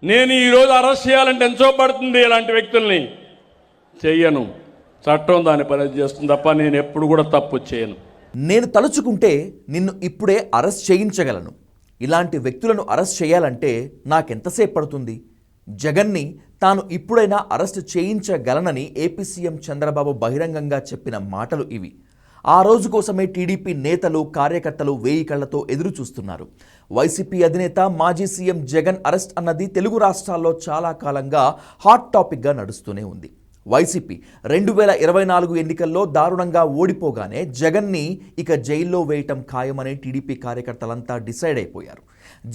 నేను ఈరోజు అరెస్ట్ చేయాలంటే ఎంతో పడుతుంది. ఇలాంటి వ్యక్తుల్ని చెయ్యను. చట్టం దాని పని చేస్తుంది తప్ప నేను ఎప్పుడు కూడా తప్పు చేయను. నేను తలుచుకుంటే నిన్ను ఇప్పుడే అరెస్ట్ చేయించగలను. ఇలాంటి వ్యక్తులను అరెస్ట్ చేయాలంటే నాకెంతసేపు పడుతుంది? జగన్ని తాను ఇప్పుడైనా అరెస్ట్ చేయించగలనని ఏపీ సీఎం చంద్రబాబు బహిరంగంగా చెప్పిన మాటలు ఇవి. ఆ రోజు కోసమే టీడీపీ నేతలు కార్యకర్తలు వేయి కళ్లతో ఎదురు చూస్తున్నారు. వైసీపీ అధినేత మాజీ సీఎం జగన్ అరెస్ట్ అన్నది తెలుగు రాష్ట్రాల్లో చాలా కాలంగా హాట్ టాపిక్గా నడుస్తూనే ఉంది. వైసీపీ 2024 ఎన్నికల్లో దారుణంగా ఓడిపోగానే జగన్ని ఇక జైల్లో వేయటం ఖాయమని టీడీపీ కార్యకర్తలంతా డిసైడ్ అయిపోయారు.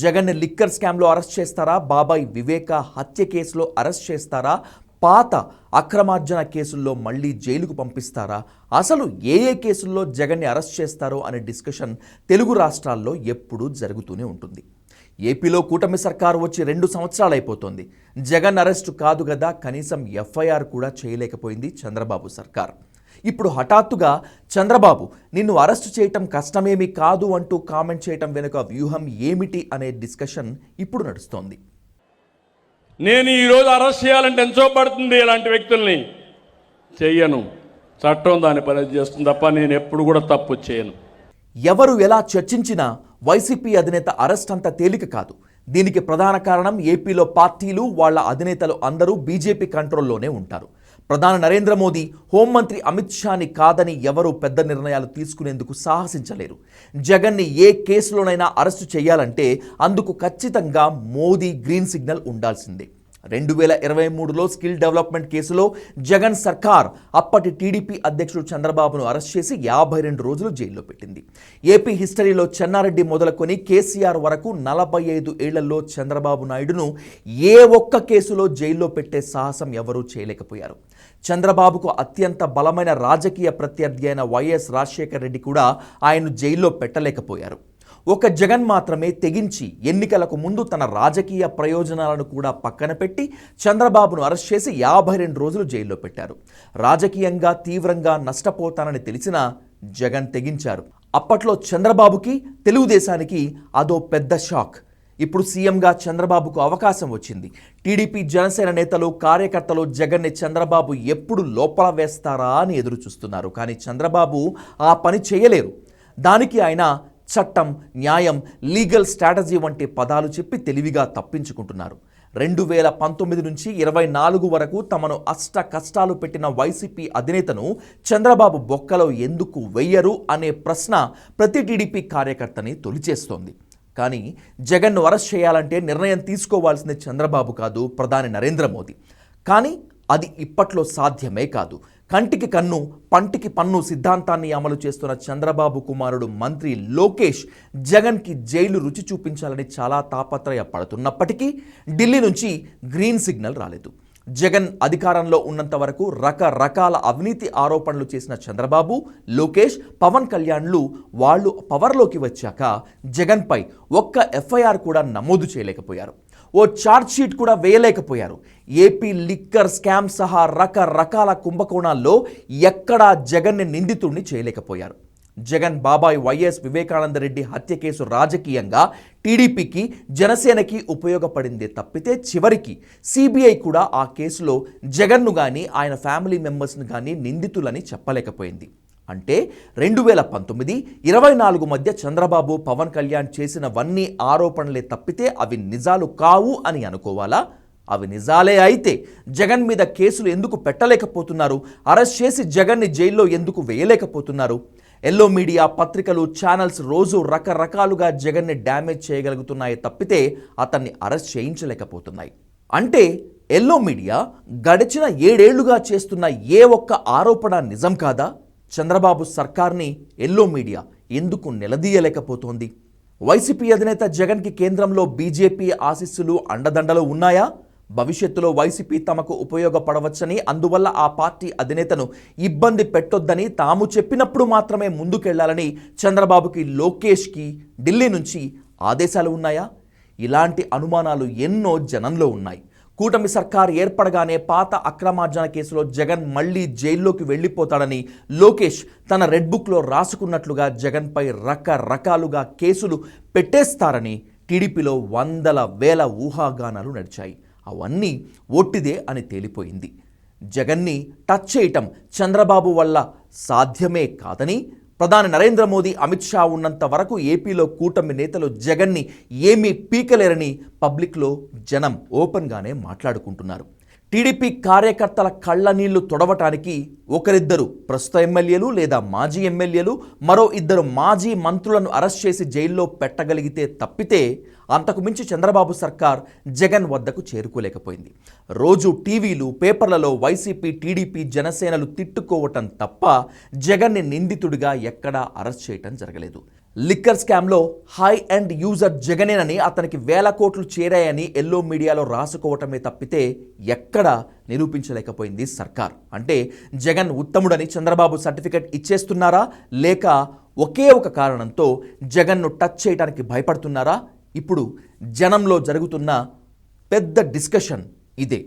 జగన్ని లిక్కర్ స్కామ్లో అరెస్ట్ చేస్తారా, బాబాయ్ వివేక హత్య కేసులో అరెస్ట్ చేస్తారా, పాత అక్రమార్జన కేసుల్లో మళ్ళీ జైలుకు పంపిస్తారా, అసలు ఏ కేసుల్లో జగన్ని అరెస్ట్ చేస్తారో అనే డిస్కషన్ తెలుగు రాష్ట్రాల్లో ఎప్పుడూ జరుగుతూనే ఉంటుంది. ఏపీలో కూటమి సర్కారు వచ్చి 2 సంవత్సరాలు అయిపోతుంది. జగన్ అరెస్టు కాదు కదా, కనీసం ఎఫ్ఐఆర్ కూడా చేయలేకపోయింది చంద్రబాబు సర్కార్. ఇప్పుడు హఠాత్తుగా చంద్రబాబు నిన్ను అరెస్టు చేయటం కష్టమేమీ కాదు అంటూ కామెంట్ చేయటం వెనుక వ్యూహం ఏమిటి అనే డిస్కషన్ ఇప్పుడు నడుస్తోంది. నేను ఈరోజు అరెస్ట్ చేయాలంటే ఎంతో పడుతుంది. ఇలాంటి వ్యక్తుల్ని చెయ్యను. చట్టం దాని పని చేస్తుంది తప్ప నేను ఎప్పుడు కూడా తప్పు చేయను. ఎవరు ఎలా చర్చించినా వైసీపీ అధినేత అరెస్ట్ అంత తేలిక కాదు. దీనికి ప్రధాన కారణం ఏపీలో పార్టీలు, వాళ్ళ అధినేతలు అందరూ బీజేపీ కంట్రోల్లోనే ఉంటారు. ప్రధాని నరేంద్ర మోదీ, హోంమంత్రి అమిత్ షాని కాదని ఎవరూ పెద్ద నిర్ణయాలు తీసుకునేందుకు సాహసించలేరు. జగన్ని ఏ కేసులోనైనా అరెస్టు చేయాలంటే అందుకు ఖచ్చితంగా మోదీ గ్రీన్ సిగ్నల్ ఉండాల్సిందే. 2023లో స్కిల్ డెవలప్మెంట్ కేసులో జగన్ సర్కార్ అప్పటి టీడీపీ అధ్యక్షుడు చంద్రబాబును అరెస్ట్ చేసి 52 రోజులు జైల్లో పెట్టింది. ఏపీ హిస్టరీలో చెన్నారెడ్డి మొదలుకొని కేసీఆర్ వరకు 45 ఏళ్లలో చంద్రబాబు నాయుడును ఏ ఒక్క కేసులో జైల్లో పెట్టే సాహసం ఎవరూ చేయలేకపోయారు. చంద్రబాబుకు అత్యంత బలమైన రాజకీయ ప్రత్యర్థి అయిన వైఎస్ రాజశేఖర రెడ్డి కూడా ఆయన్ను జైల్లో పెట్టలేకపోయారు. ఒక జగన్ మాత్రమే తెగించి ఎన్నికలకు ముందు తన రాజకీయ ప్రయోజనాలను కూడా పక్కన పెట్టి చంద్రబాబును అరెస్ట్ చేసి 52 రోజులు జైల్లో పెట్టారు. రాజకీయంగా తీవ్రంగా నష్టపోతానని తెలిసినా జగన్ తెగించారు. అప్పట్లో చంద్రబాబుకి, తెలుగుదేశానికి అదో పెద్ద షాక్. ఇప్పుడు సీఎంగా చంద్రబాబుకు అవకాశం వచ్చింది. టీడీపీ, జనసేన నేతలు, కార్యకర్తలు జగన్ని చంద్రబాబు ఎప్పుడు లోపల వేస్తారా అని ఎదురు చూస్తున్నారు. కానీ చంద్రబాబు ఆ పని చేయలేరు. దానికి ఆయన చట్టం, న్యాయం, లీగల్ స్ట్రాటజీ వంటి పదాలు చెప్పి తెలివిగా తప్పించుకుంటున్నారు. 2019 నుంచి 24 వరకు తమను అష్ట కష్టాలు పెట్టిన వైసీపీ అధినేతను చంద్రబాబు బొక్కలో ఎందుకు వెయ్యరు అనే ప్రశ్న ప్రతి టీడీపీ కార్యకర్తని తొలిచేస్తోంది. కానీ జగన్ను అరెస్ట్ చేయాలంటే నిర్ణయం తీసుకోవాల్సింది చంద్రబాబు కాదు, ప్రధాని నరేంద్ర మోదీ. కానీ అది ఇప్పట్లో సాధ్యమే కాదు. కంటికి కన్ను, పంటికి పన్ను సిద్ధాంతాన్ని అమలు చేస్తున్న చంద్రబాబు కుమారుడు మంత్రి లోకేష్ జగన్కి జైలు రుచి చూపించాలని చాలా తాపత్రయపడుతున్నప్పటికీ ఢిల్లీ నుంచి గ్రీన్ సిగ్నల్ రాలేదు. జగన్ అధికారంలో ఉన్నంత వరకు రకరకాల అవినీతి ఆరోపణలు చేసిన చంద్రబాబు, లోకేష్, పవన్ కళ్యాణ్లు వాళ్ళు పవర్లోకి వచ్చాక జగన్పై ఒక్క ఎఫ్ఐఆర్ కూడా నమోదు చేయలేకపోయారు. ఓ ఛార్జ్షీట్ కూడా వేయలేకపోయారు. ఏపీ లిక్కర్ స్కామ్ సహా రకరకాల కుంభకోణాల్లో ఎక్కడా జగన్ని నిందితుడిని చేయలేకపోయారు. జగన్ బాబాయ్ వైఎస్ వివేకానందరెడ్డి హత్య కేసు రాజకీయంగా టీడీపీకి, జనసేనకి ఉపయోగపడిందే తప్పితే చివరికి సిబిఐ కూడా ఆ కేసులో జగన్ను కానీ ఆయన ఫ్యామిలీ మెంబర్స్ను కానీ నిందితులని చెప్పలేకపోయింది. అంటే 2019, 24 మధ్య చంద్రబాబు, పవన్ కళ్యాణ్ చేసినవన్నీ ఆరోపణలే తప్పితే అవి నిజాలు కావు అని అనుకోవాలా? అవి నిజాలే అయితే జగన్ మీద కేసులు ఎందుకు పెట్టలేకపోతున్నారు? అరెస్ట్ చేసి జగన్ని జైల్లో ఎందుకు వేయలేకపోతున్నారు? ఎల్లో మీడియా, పత్రికలు, ఛానల్స్ రోజు రకరకాలుగా జగన్ని డ్యామేజ్ చేయగలుగుతున్నాయి తప్పితే అతన్ని అరెస్ట్ చేయించలేకపోతున్నాయి. అంటే ఎల్లో మీడియా గడిచిన 7 ఏళ్లుగా చేస్తున్న ఏ ఒక్క ఆరోపణ నిజం కాదా? చంద్రబాబు సర్కార్ని ఎల్లో మీడియా ఎందుకు నిలదీయలేకపోతోంది? వైసీపీ అధినేత జగన్కి కేంద్రంలో బీజేపీ ఆశీస్సులు, అండదండలు ఉన్నాయా? భవిష్యత్తులో వైసీపీ తమకు ఉపయోగపడవచ్చని, అందువల్ల ఆ పార్టీ అధినేతను ఇబ్బంది పెట్టొద్దని తాము చెప్పినప్పుడు మాత్రమే ముందుకెళ్లాలని చంద్రబాబుకి, లోకేష్కి ఢిల్లీ నుంచి ఆదేశాలు ఉన్నాయా? ఇలాంటి అనుమానాలు ఎన్నో జనంలో ఉన్నాయి. కూటమి సర్కార్ ఏర్పడగానే పాత అక్రమార్జన కేసులో జగన్ మళ్లీ జైల్లోకి వెళ్లిపోతాడని లోకేష్ తన రెడ్ బుక్లో రాసుకున్నట్లుగా జగన్పై రకరకాలుగా కేసులు పెట్టేస్తారని టీడీపీలో వందల వేల ఊహాగానాలు నడిచాయి. అవన్నీ ఒట్టిదే అని తేలిపోయింది. జగన్ని టచ్ చేయటం చంద్రబాబు వల్ల సాధ్యమే కాదని, ప్రధాని నరేంద్ర మోదీ, అమిత్ షా ఉన్నంత వరకు ఏపీలో కూటమి నేతలు జగన్ని ఏమీ పీకలేరని పబ్లిక్లో జనం ఓపెన్గానే మాట్లాడుకుంటున్నారు. టీడీపీ కార్యకర్తల కళ్ళ నీళ్లు తొడవటానికి ఒకరిద్దరు ప్రస్తుత ఎమ్మెల్యేలు లేదా మాజీ ఎమ్మెల్యేలు, మరో ఇద్దరు మాజీ మంత్రులను అరెస్ట్ చేసి జైల్లో పెట్టగలిగితే తప్పితే అంతకు మించి చంద్రబాబు సర్కార్ జగన్ వద్దకు చేరుకోలేకపోయింది. రోజు టీవీలు, పేపర్లలో వైసీపీ, టీడీపీ, జనసేనలు తిట్టుకోవటం తప్ప జగన్ని నిందితుడిగా ఎక్కడా అరెస్ట్ చేయటం జరగలేదు. లిక్కర్ స్కామ్లో హై అండ్ యూజర్ జగనేనని, అతనికి వేల కోట్లు చేరాయని ఎల్లో మీడియాలో రాసుకోవటమే తప్పితే ఎక్కడా నిరూపించలేకపోయింది సర్కార్. అంటే జగన్ ఉత్తముడని చంద్రబాబు సర్టిఫికెట్ ఇచ్చేస్తున్నారా, లేక ఒకే ఒక కారణంతో జగన్ను టచ్ చేయడానికి భయపడుతున్నారా? ఇప్పుడు జనంలో జరుగుతున్న పెద్ద డిస్కషన్ ఇదే.